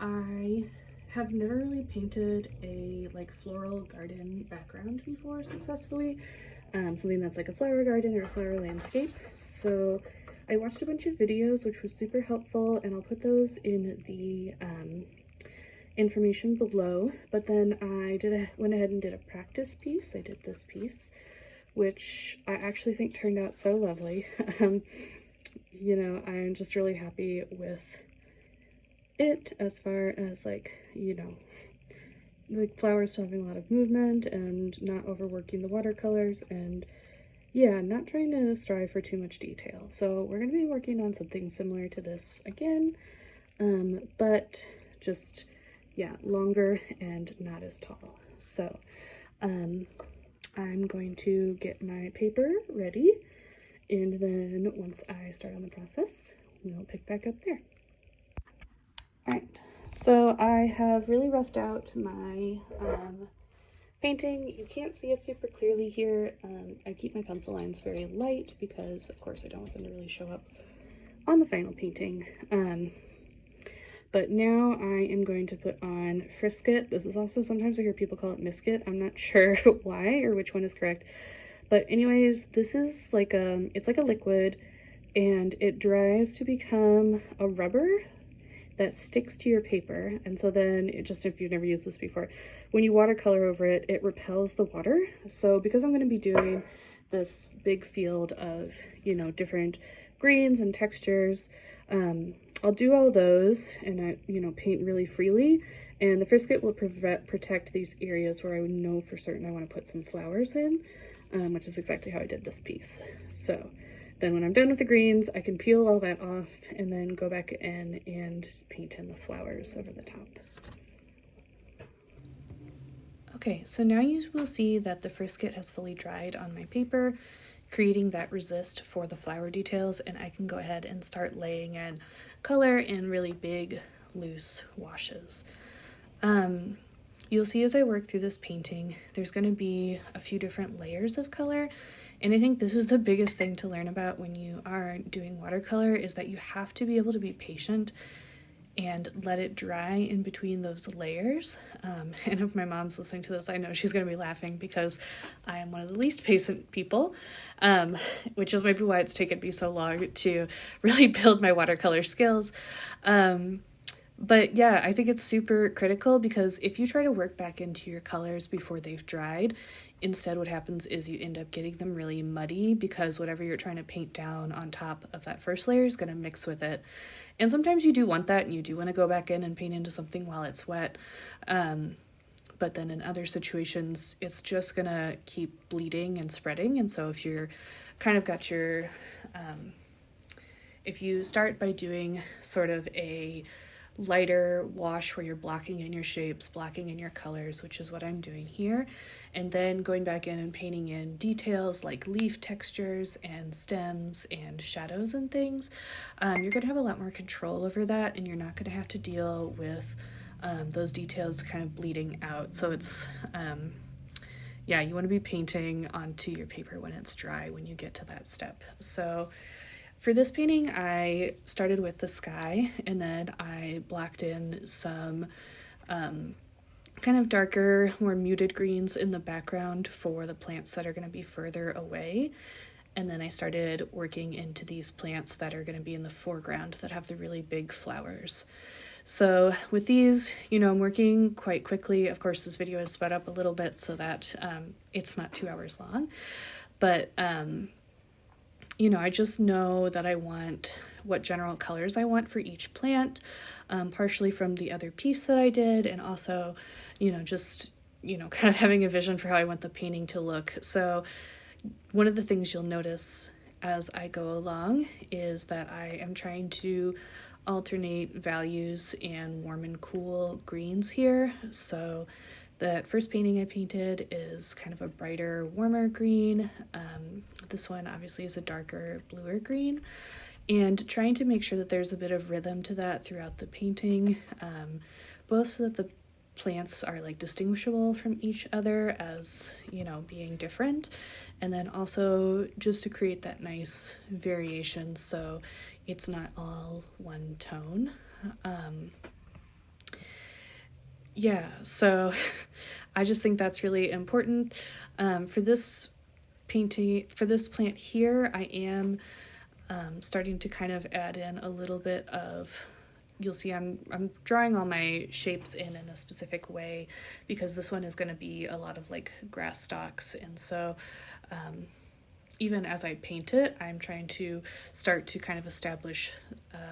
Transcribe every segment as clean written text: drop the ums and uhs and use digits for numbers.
I have never really painted a like floral garden background before successfully, something that's like a flower garden or a flower landscape. So I watched a bunch of videos, which was super helpful, and I'll put those in the information below. But then I went ahead and did a practice piece. I did this piece, which I actually think turned out so lovely. You know, I'm just really happy with it as far as like, you know, the flowers having a lot of movement and not overworking the watercolors, and yeah, not trying to strive for too much detail. So we're going to be working on something similar to this again, but just, yeah, longer and not as tall. So I'm going to get my paper ready, and then once I start on the process, we'll pick back up there. All right, so I have really roughed out my painting. You can't see it super clearly here. I keep my pencil lines very light because, of course, I don't want them to really show up on the final painting. But now I am going to put on Frisket. This is also, sometimes I hear people call it Misket. I'm not sure why or which one is correct. But anyways, this is like it's like a liquid, and it dries to become a rubber that sticks to your paper. And so then it just, if you've never used this before, when you watercolor over it, it repels the water. So because I'm going to be doing this big field of, you know, different greens and textures, I'll do all those and I, you know, paint really freely. And the Frisket will protect these areas where I would know for certain I want to put some flowers in, which is exactly how I did this piece. So then when I'm done with the greens, I can peel all that off and then go back in and paint in the flowers over the top. Okay, so now you will see that the Frisket has fully dried on my paper, creating that resist for the flower details, and I can go ahead and start laying in color in really big, loose washes. You'll see as I work through this painting, there's going to be a few different layers of color. And I think this is the biggest thing to learn about when you are doing watercolor, is that you have to be able to be patient and let it dry in between those layers. And if my mom's listening to this, I know she's going to be laughing because I am one of the least patient people, which is maybe why it's taken me so long to really build my watercolor skills. But yeah, I think it's super critical because if you try to work back into your colors before they've dried, instead what happens is you end up getting them really muddy because whatever you're trying to paint down on top of that first layer is going to mix with it. And sometimes you do want that, and you do want to go back in and paint into something while it's wet. But then in other situations, it's just going to keep bleeding and spreading. And so if you're kind of got your, if you start by doing sort of a lighter wash where you're blocking in your shapes, blocking in your colors, which is what I'm doing here, and then going back in and painting in details like leaf textures and stems and shadows and things, you're going to have a lot more control over that, and you're not going to have to deal with those details kind of bleeding out. So it's yeah, you want to be painting onto your paper when it's dry when you get to that step. So for this painting, I started with the sky, and then I blocked in some kind of darker, more muted greens in the background for the plants that are going to be further away. And then I started working into these plants that are going to be in the foreground that have the really big flowers. So with these, you know, I'm working quite quickly. Of course, this video is sped up a little bit so that it's not 2 hours long. But you know, I just know that I want what general colors I want for each plant, partially from the other piece that I did, and also, you know, just, you know, kind of having a vision for how I want the painting to look. So one of the things you'll notice as I go along is that I am trying to alternate values and warm and cool greens here. So the first painting I painted is kind of a brighter, warmer green. This one obviously is a darker, bluer green, and trying to make sure that there's a bit of rhythm to that throughout the painting, both so that the plants are like distinguishable from each other as, you know, being different, and then also just to create that nice variation so it's not all one tone. Yeah, so I just think that's really important. For this plant here, I am starting to kind of add in a little bit of, you'll see I'm drawing all my shapes in a specific way because this one is going to be a lot of like grass stalks, and so even as I paint it, I'm trying to start to kind of establish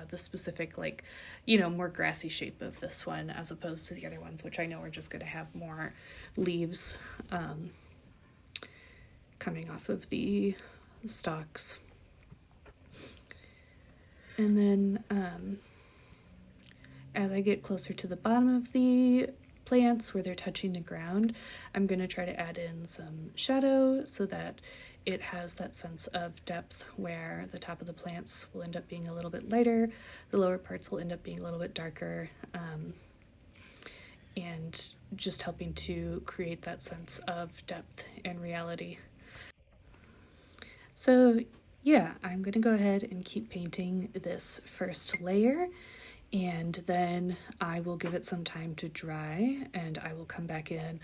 the specific, like, more grassy shape of this one as opposed to the other ones, which I know are just going to have more leaves coming off of the stalks. And then as I get closer to the bottom of the plants where they're touching the ground, I'm going to try to add in some shadow so that it has that sense of depth where the top of the plants will end up being a little bit lighter, the lower parts will end up being a little bit darker, and just helping to create that sense of depth and reality. So yeah, I'm going to go ahead and keep painting this first layer, and then I will give it some time to dry, and I will come back in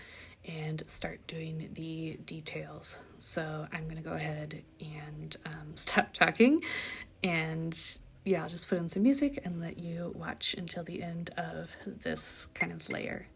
and start doing the details. So I'm going to go ahead and stop talking, and yeah, I'll just put in some music and let you watch until the end of this kind of layer.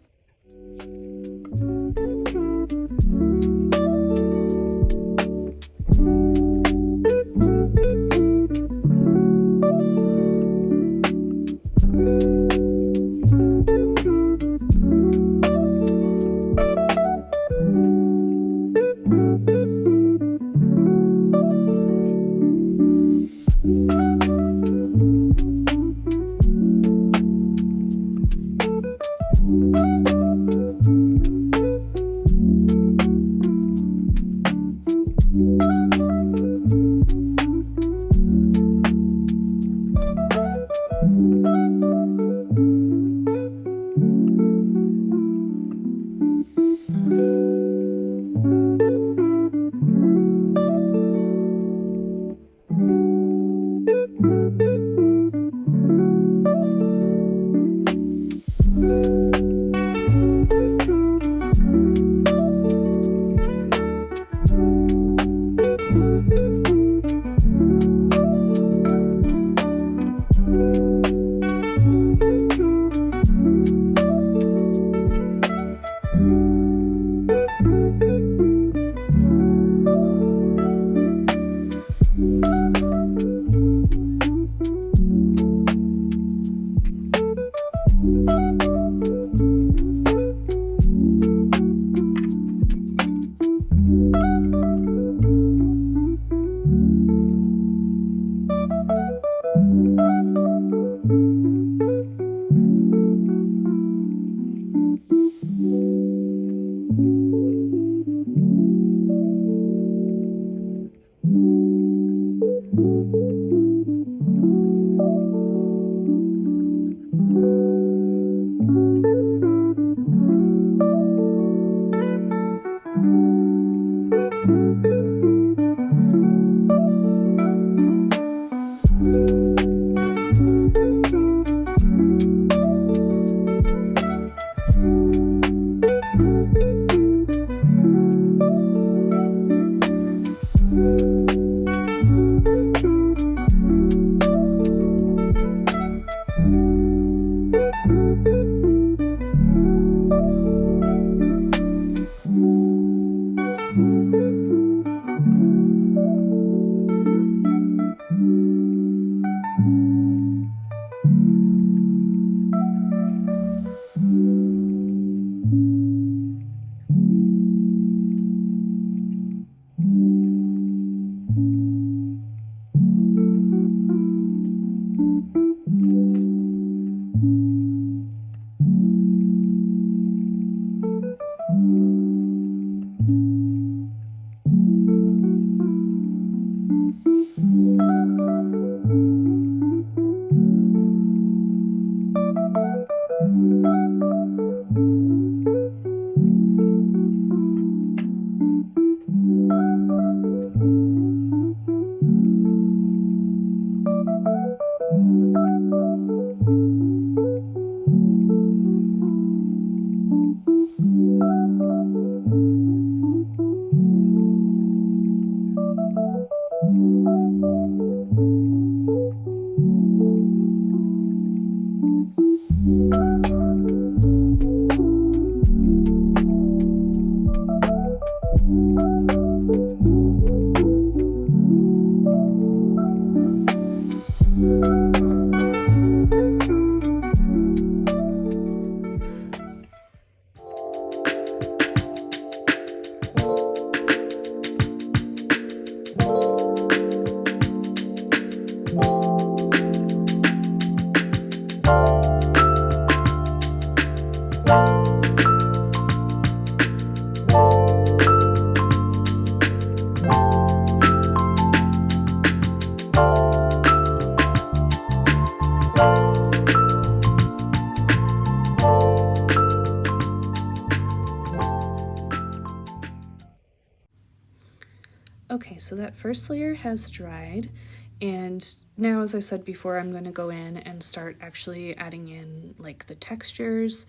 Okay, so that first layer has dried, and now, as I said before, I'm going to go in and start actually adding in like the textures.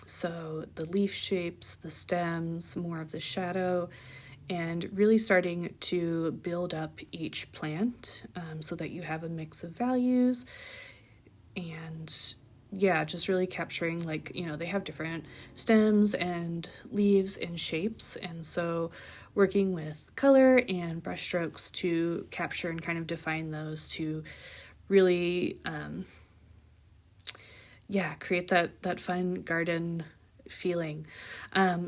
So the leaf shapes, the stems, more of the shadow, and really starting to build up each plant so that you have a mix of values. And yeah, just really capturing, like, you know, they have different stems and leaves and shapes, and so working with color and brush strokes to capture and kind of define those to really create that fun garden feeling.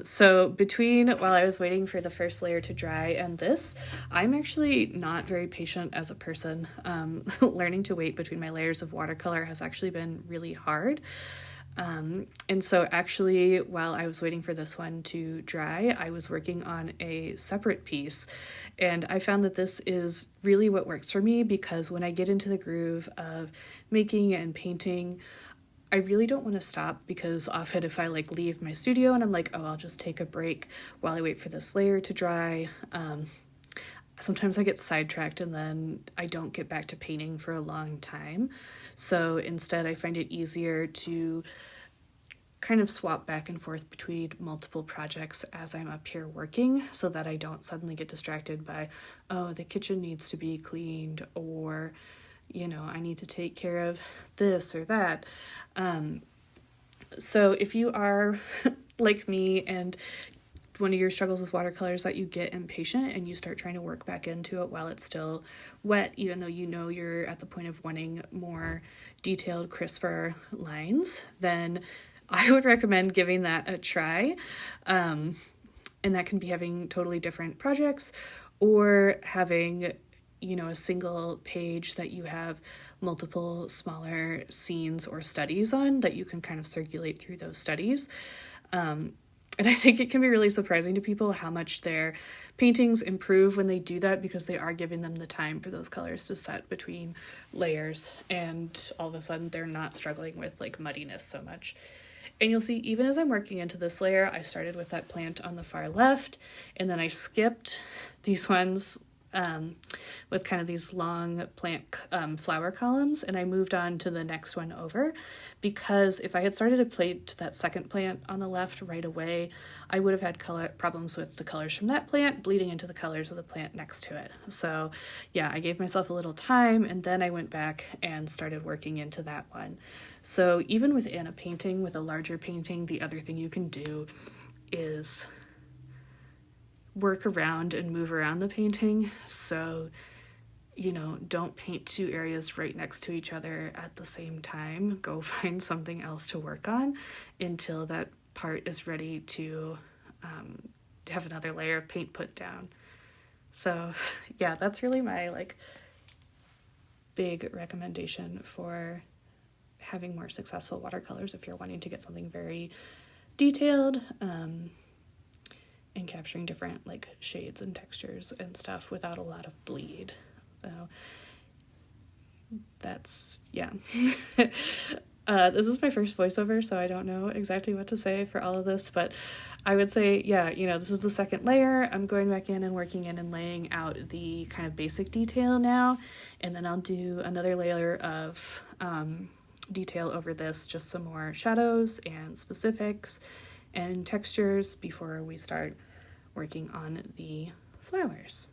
So between while I was waiting for the first layer to dry and this, I'm actually not very patient as a person. Learning to wait between my layers of watercolor has actually been really hard. And so actually, while I was waiting for this one to dry, I was working on a separate piece, and I found that this is really what works for me, because when I get into the groove of making and painting, I really don't want to stop, because often if I like leave my studio and I'm like, oh, I'll just take a break while I wait for this layer to dry, sometimes I get sidetracked and then I don't get back to painting for a long time. So instead, I find it easier to kind of swap back and forth between multiple projects as I'm up here working, so that I don't suddenly get distracted by, oh, the kitchen needs to be cleaned, or, you know, I need to take care of this or that. So if you are like me and one of your struggles with watercolors that you get impatient and you start trying to work back into it while it's still wet, even though you know you're at the point of wanting more detailed, crisper lines, then I would recommend giving that a try. And that can be having totally different projects, or having, you know, a single page that you have multiple smaller scenes or studies on that you can kind of circulate through those studies. And I think it can be really surprising to people how much their paintings improve when they do that, because they are giving them the time for those colors to set between layers, and all of a sudden they're not struggling with like muddiness so much. And you'll see, even as I'm working into this layer, I started with that plant on the far left, and then I skipped these ones with kind of these long plant flower columns, and I moved on to the next one over, because if I had started to paint that second plant on the left right away, I would have had problems with the colors from that plant bleeding into the colors of the plant next to it. So yeah, I gave myself a little time, and then I went back and started working into that one. So even within a painting, with a larger painting, the other thing you can do is work around and move around the painting. So, you know, don't paint two areas right next to each other at the same time. Go find something else to work on until that part is ready to have another layer of paint put down. So yeah, that's really my like big recommendation for having more successful watercolors if you're wanting to get something very detailed, and capturing different like shades and textures and stuff without a lot of bleed. So that's, yeah. This is my first voiceover, so I don't know exactly what to say for all of this, but I would say, yeah, you know, this is the second layer. I'm going back in and working in and laying out the kind of basic detail now, and then I'll do another layer of detail over this, just some more shadows and specifics and textures before we start working on the flowers.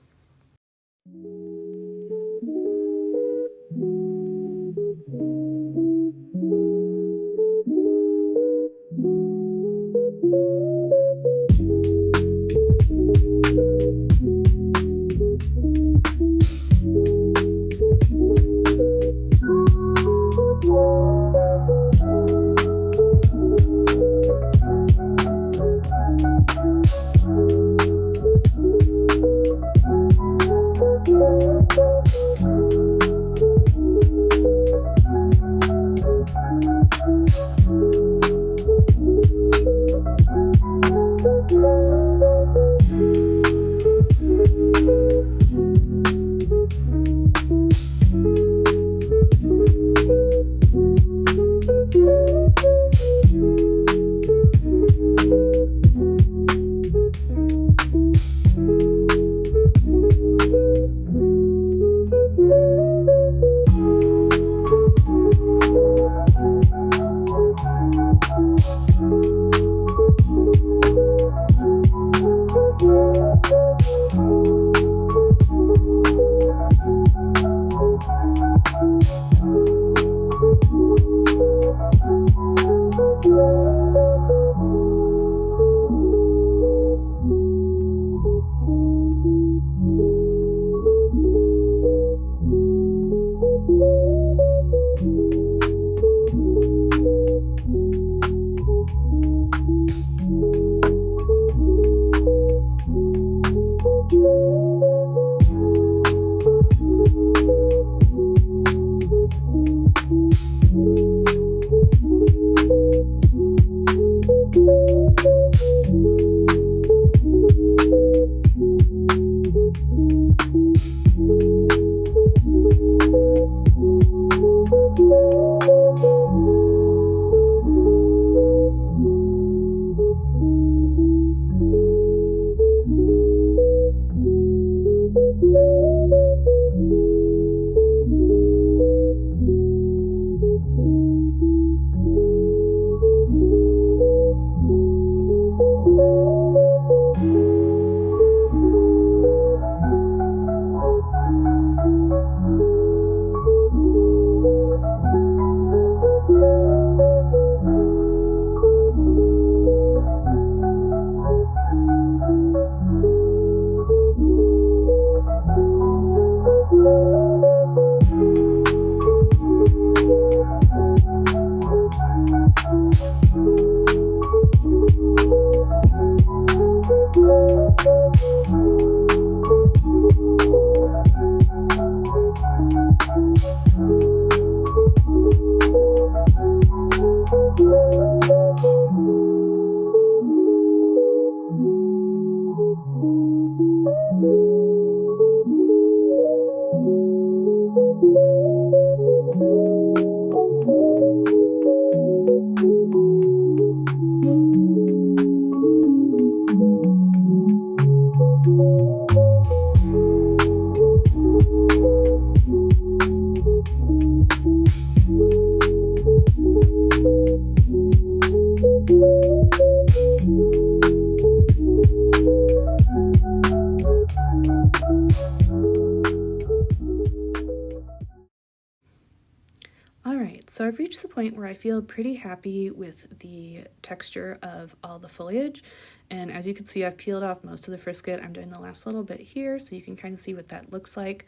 Alright, so I've reached the point where I feel pretty happy with the texture of all the foliage, and as you can see, I've peeled off most of the frisket. I'm doing the last little bit here so you can kind of see what that looks like,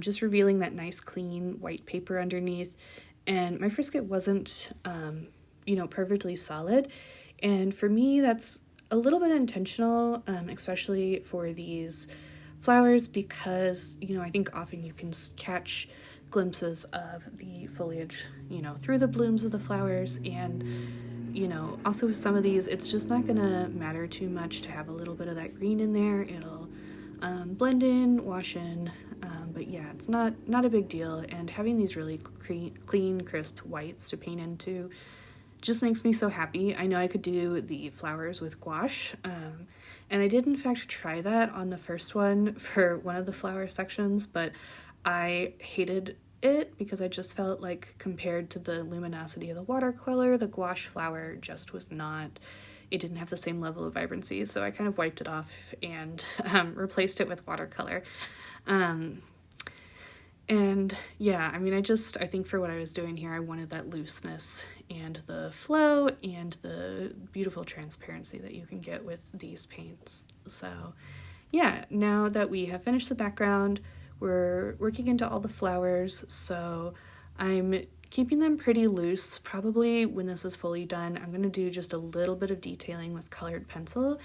just revealing that nice clean white paper underneath. And my frisket wasn't perfectly solid, and for me that's a little bit intentional, especially for these flowers, because I think often you can catch glimpses of the foliage through the blooms of the flowers, and also with some of these it's just not gonna matter too much to have a little bit of that green in there. It'll blend in, wash in, but yeah, it's not a big deal, and having these really clean, crisp whites to paint into just makes me so happy. I know I could do the flowers with gouache, and I did in fact try that on the first one for one of the flower sections, but I hated it because I just felt like compared to the luminosity of the watercolor, the gouache flower just was not, it didn't have the same level of vibrancy, so I kind of wiped it off and replaced it with watercolor. And yeah, I mean, I think for what I was doing here, I wanted that looseness and the flow and the beautiful transparency that you can get with these paints. So yeah, now that we have finished the background, we're working into all the flowers, so I'm keeping them pretty loose. Probably when this is fully done, I'm going to do just a little bit of detailing with colored pencil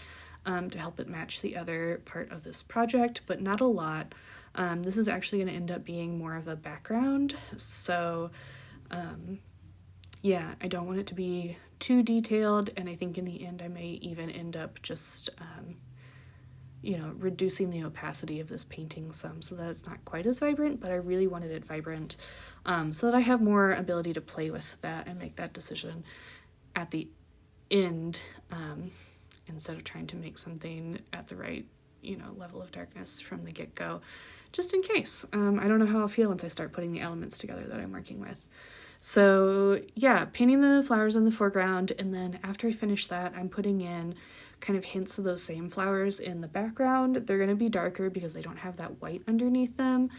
to help it match the other part of this project, but not a lot. This is actually going to end up being more of a background, so yeah, I don't want it to be too detailed, and I think in the end I may even end up just reducing the opacity of this painting some so that it's not quite as vibrant, but I really wanted it vibrant, so that I have more ability to play with that and make that decision at the end, instead of trying to make something at the right level of darkness from the get-go, just in case. I don't know how I'll feel once I start putting the elements together that I'm working with. So yeah, painting the flowers in the foreground, and then after I finish that, I'm putting in kind of hints of those same flowers in the background. They're going to be darker because they don't have that white underneath them,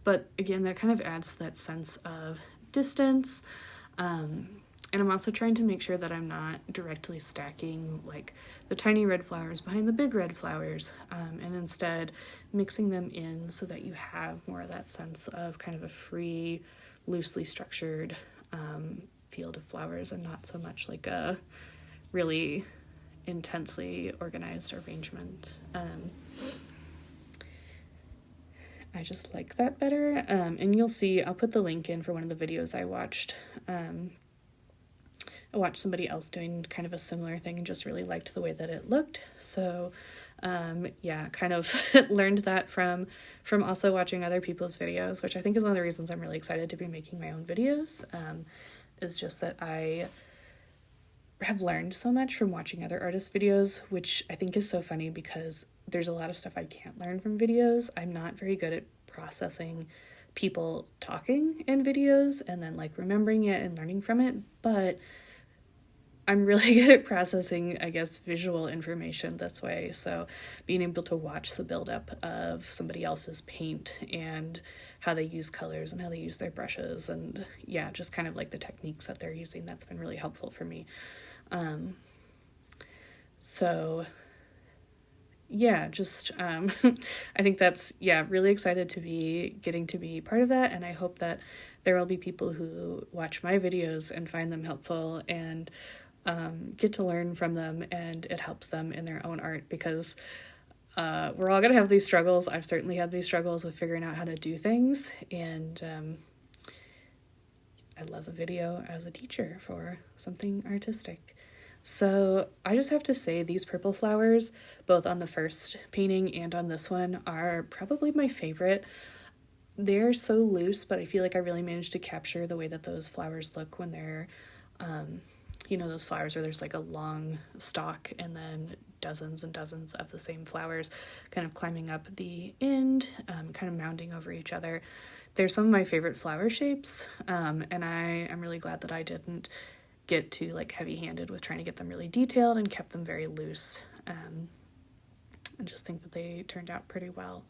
but again, that kind of adds to that sense of distance. And I'm also trying to make sure that I'm not directly stacking like the tiny red flowers behind the big red flowers, and instead mixing them in so that you have more of that sense of kind of a free, loosely structured field of flowers, and not so much like a really intensely organized arrangement. I just like that better, and you'll see, I'll put the link in for one of the videos I watched. I watched somebody else doing kind of a similar thing and just really liked the way that it looked. So yeah, kind of learned that from also watching other people's videos, which I think is one of the reasons I'm really excited to be making my own videos, is just that I have learned so much from watching other artists' videos, which I think is so funny because there's a lot of stuff I can't learn from videos. I'm not very good at processing people talking in videos and then like remembering it and learning from it, but I'm really good at processing, I guess, visual information this way. So being able to watch the buildup of somebody else's paint and how they use colors and how they use their brushes, and yeah, just kind of like the techniques that they're using, that's been really helpful for me. So yeah, just I think that's, yeah, really excited to be getting to be part of that, and I hope that there will be people who watch my videos and find them helpful and get to learn from them, and it helps them in their own art, because we're all gonna have these struggles. I've certainly had these struggles with figuring out how to do things, and I love a video as a teacher for something artistic. So I just have to say, these purple flowers, both on the first painting and on this one, are probably my favorite. They're so loose, but I feel like I really managed to capture the way that those flowers look when they're those flowers where there's like a long stalk and then dozens and dozens of the same flowers kind of climbing up the end, kind of mounding over each other. They're some of my favorite flower shapes, and I am really glad that I didn't get too like heavy-handed with trying to get them really detailed and kept them very loose. I just think that they turned out pretty well.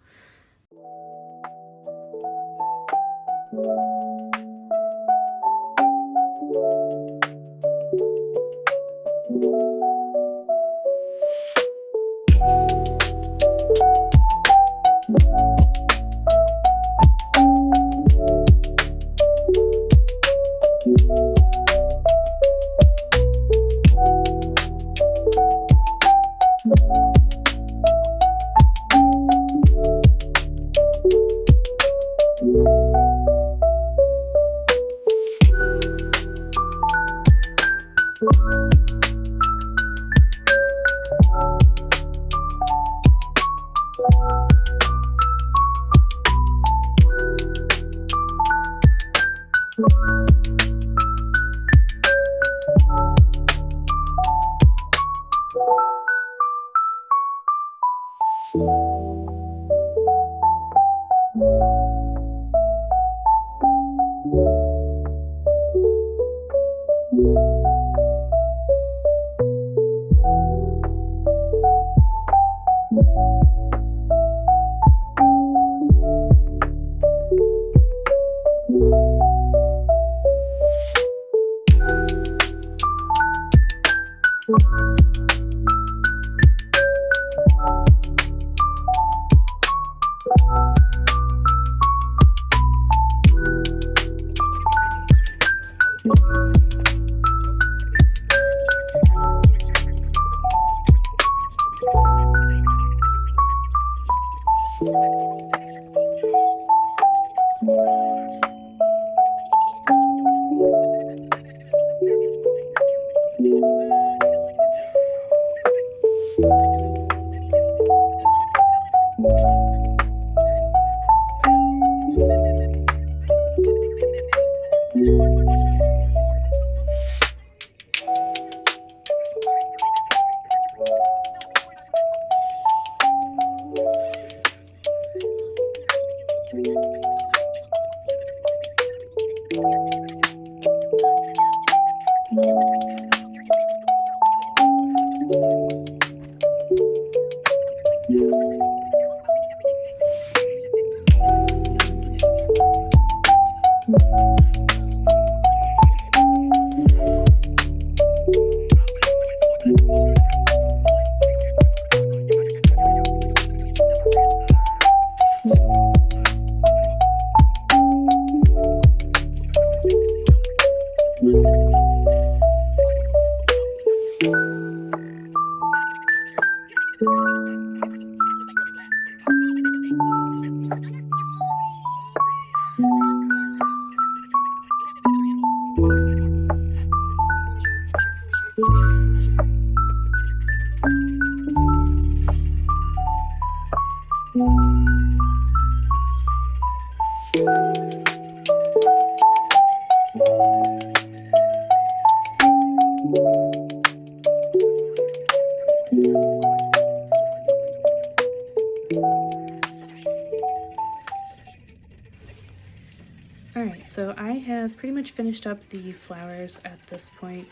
Alright, so I have pretty much finished up the flowers at this point,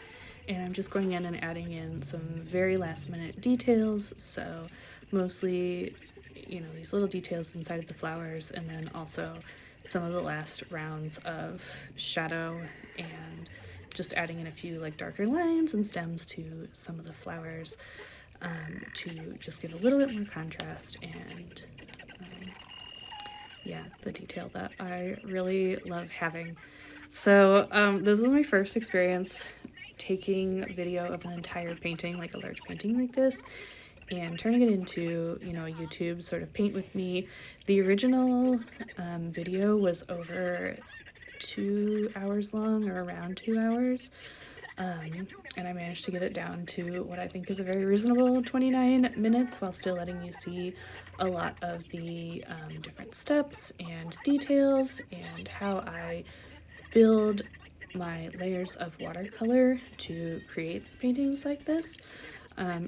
and I'm just going in and adding in some very last minute details, so mostly, you know, these little details inside of the flowers, and then also some of the last rounds of shadow, and just adding in a few like darker lines and stems to some of the flowers to just give a little bit more contrast and yeah, the detail that I really love having. So this was my first experience taking video of an entire painting, like a large painting like this, and turning it into, you know, a YouTube sort of paint with me. The original video was over 2 hours long, or around 2 hours. And I managed to get it down to what I think is a very reasonable 29 minutes while still letting you see a lot of the different steps and details and how I build my layers of watercolor to create paintings like this.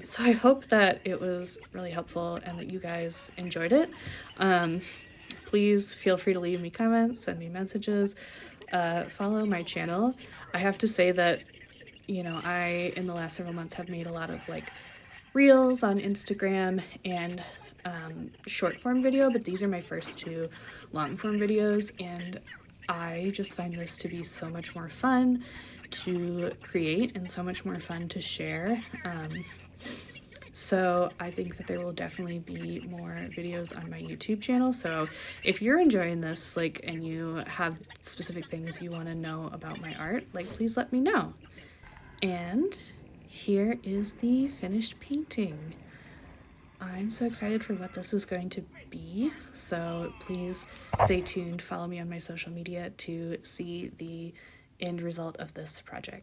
So I hope that it was really helpful and that you guys enjoyed it. Please feel free to leave me comments, send me messages, follow my channel. I have to say that, you know, I, in the last several months, have made a lot of like reels on Instagram and short form video, but these are my first 2 long form videos, and I just find this to be so much more fun to create and so much more fun to share. So I think that there will definitely be more videos on my YouTube channel. So if you're enjoying this, like, and you have specific things you want to know about my art, like, please let me know. And here is the finished painting. I'm so excited for what this is going to be, so please stay tuned, follow me on my social media to see the end result of this project.